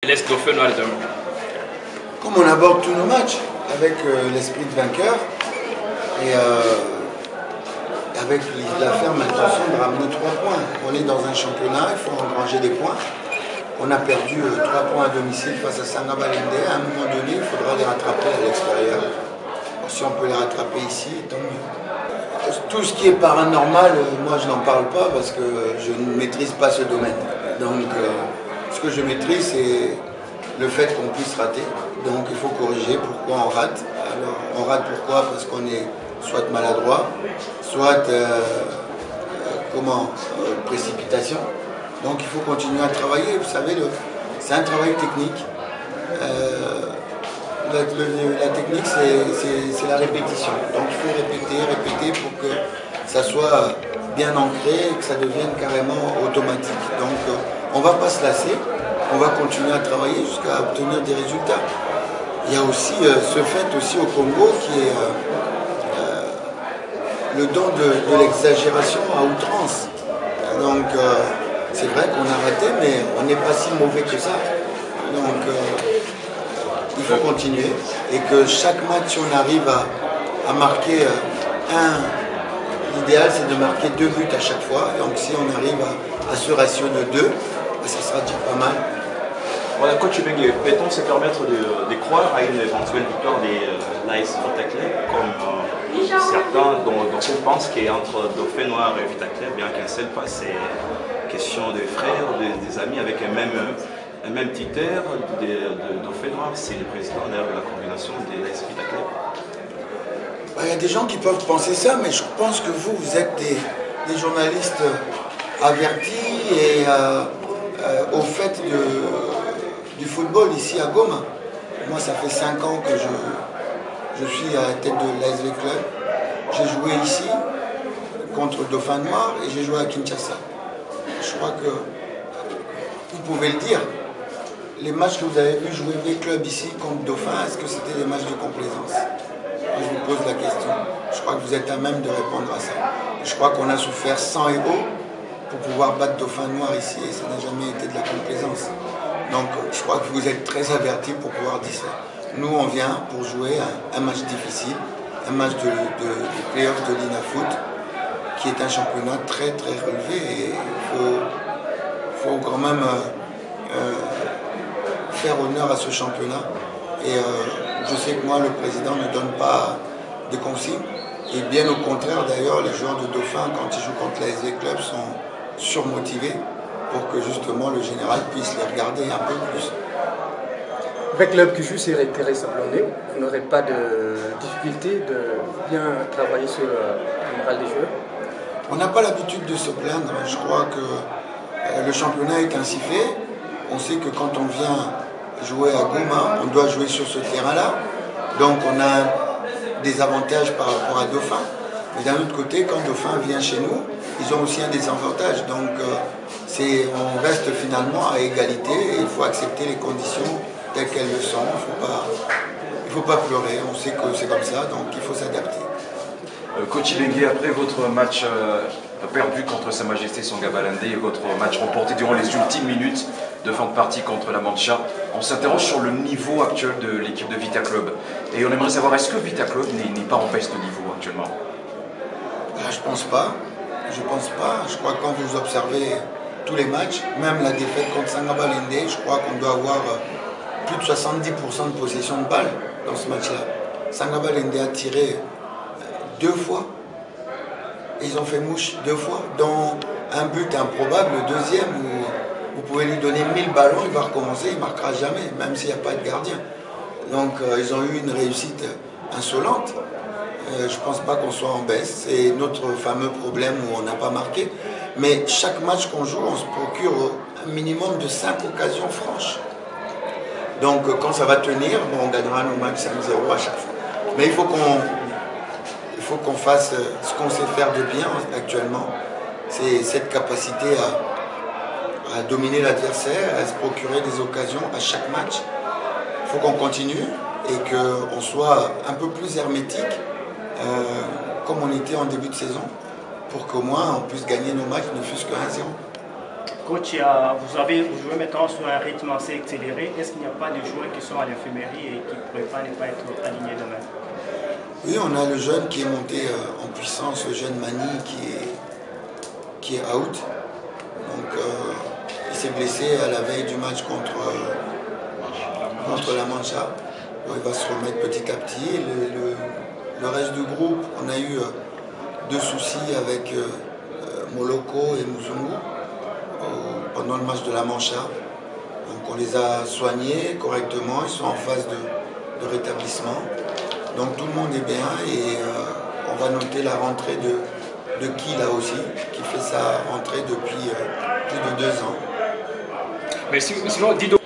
l'Est Dauphin Noir demain? Comme on aborde tous nos matchs, avec l'esprit de vainqueur et avec la ferme intention de ramener 3 points. On est dans un championnat, il faut engranger des points. On a perdu 3 points à domicile face à Sanga-Baleindé. À un moment donné, il faudra les rattraper à l'extérieur. Si on peut les rattraper ici, tant mieux. Tout ce qui est paranormal, moi je n'en parle pas parce que je ne maîtrise pas ce domaine. Donc ce que je maîtrise, c'est le fait qu'on puisse rater. Donc il faut corriger pourquoi on rate. Alors on rate pourquoi? Parce qu'on est soit maladroit, soit précipitation. Donc il faut continuer à travailler. Vous savez, c'est un travail technique. La technique, c'est la répétition. Donc il faut répéter pour que ça soit bien ancré et que ça devienne carrément automatique. Donc on ne va pas se lasser, on va continuer à travailler jusqu'à obtenir des résultats. Il y a aussi ce fait aussi au Congo qui est le don de l'exagération à outrance. Donc c'est vrai qu'on a raté, mais on n'est pas si mauvais que ça. Donc il faut continuer et que chaque match, si on arrive à marquer l'idéal c'est de marquer 2 buts à chaque fois. Donc si on arrive à ce ratio de 2, ça sera déjà pas mal. Voilà, coach Bengue, peut-on se permettre de croire à une éventuelle victoire des l'AS Vitaclub, comme certains dont on pense qu'entre Dauphin Noir et Vitaclub, bien qu'un seul pas, c'est question de frères, des amis avec un même titre de Dauphin Noir, c'est le président de la coordination de l'AS Vitaclub. Il y a des gens qui peuvent penser ça, mais je pense que vous êtes des journalistes avertis et au fait du football ici à Goma. Moi, ça fait 5 ans que je suis à la tête de l'ASV Club. J'ai joué ici contre Dauphin Noir et j'ai joué à Kinshasa. Je crois que vous pouvez le dire. Les matchs que vous avez vu jouer les clubs ici contre Dauphin, est-ce que c'était des matchs de complaisance? Moi, je vous pose la question. Je crois que vous êtes à même de répondre à ça. Je crois qu'on a souffert 100 héros pour pouvoir battre Dauphin Noir ici et ça n'a jamais été de la complaisance. Donc je crois que vous êtes très avertis pour pouvoir dire ça. Nous on vient pour jouer un match difficile, un match de play-off de l'INAFoot, qui est un championnat très très relevé et il faut quand même faire honneur à ce championnat. Et je sais que moi le président ne donne pas de consignes. Et bien au contraire d'ailleurs, les joueurs de Dauphin quand ils jouent contre l'ASV Club sont surmotivés pour que justement le général puisse les regarder un peu plus. Avec club qui joue sur les terrains sablonnés, vous n'aurez pas de difficulté de bien travailler sur le moral des joueurs? On n'a pas l'habitude de se plaindre. Je crois que le championnat est ainsi fait. On sait que quand on vient jouer à Goma, on doit jouer sur ce terrain-là. Donc on a des avantages par rapport à Dauphin. Mais d'un autre côté, quand Dauphin vient chez nous, ils ont aussi un désavantage. Donc on reste finalement à égalité et il faut accepter les conditions telles qu'elles le sont. Il ne faut pas pleurer, on sait que c'est comme ça, donc il faut s'adapter. Coach Bengue, après votre match perdu contre Sa Majesté Sanga-Baleindé et votre match remporté durant les ultimes minutes de fin de partie contre la Mancha, on s'interroge sur le niveau actuel de l'équipe de Vitaclub. Et on aimerait savoir, est-ce que Vitaclub n'est pas en baisse de niveau actuellement? Je pense pas. Je pense pas. Je crois que quand vous observez tous les matchs, même la défaite contre Sanga-Baleindé, je crois qu'on doit avoir plus de 70% de possession de balle dans ce match-là. Sanga-Baleindé a tiré 2 fois. Et ils ont fait mouche 2 fois, dont un but improbable, le deuxième, où vous pouvez lui donner 1000 ballons, il va recommencer, il ne marquera jamais, même s'il n'y a pas de gardien. Donc ils ont eu une réussite insolente. Je ne pense pas qu'on soit en baisse. C'est notre fameux problème où on n'a pas marqué. Mais chaque match qu'on joue, on se procure un minimum de 5 occasions franches. Donc quand ça va tenir, bon, on gagnera nos matchs 5-0 à chaque fois. Mais il faut qu'on fasse ce qu'on sait faire de bien actuellement. C'est cette capacité à dominer l'adversaire, à se procurer des occasions à chaque match. Il faut qu'on continue et qu'on soit un peu plus hermétique, comme on était en début de saison, pour qu'au moins on puisse gagner nos matchs, ne fût-ce que 1-0. Coach, vous jouez maintenant sur un rythme assez accéléré. Est-ce qu'il n'y a pas de joueurs qui sont à l'infirmerie et qui ne pourraient pas ne pas être alignés demain? Oui, on a le jeune qui est monté en puissance, le jeune Mani qui est out. Donc il s'est blessé à la veille du match contre la Mancha. Donc, il va se remettre petit à petit. Le reste du groupe, on a eu 2 soucis avec Moloko et Muzungu pendant le match de la Mancha. Donc on les a soignés correctement, ils sont en phase de rétablissement. Donc tout le monde est bien et on va noter la rentrée de Kila aussi, qui fait sa rentrée depuis plus de 2 ans. Mais sinon, Dido.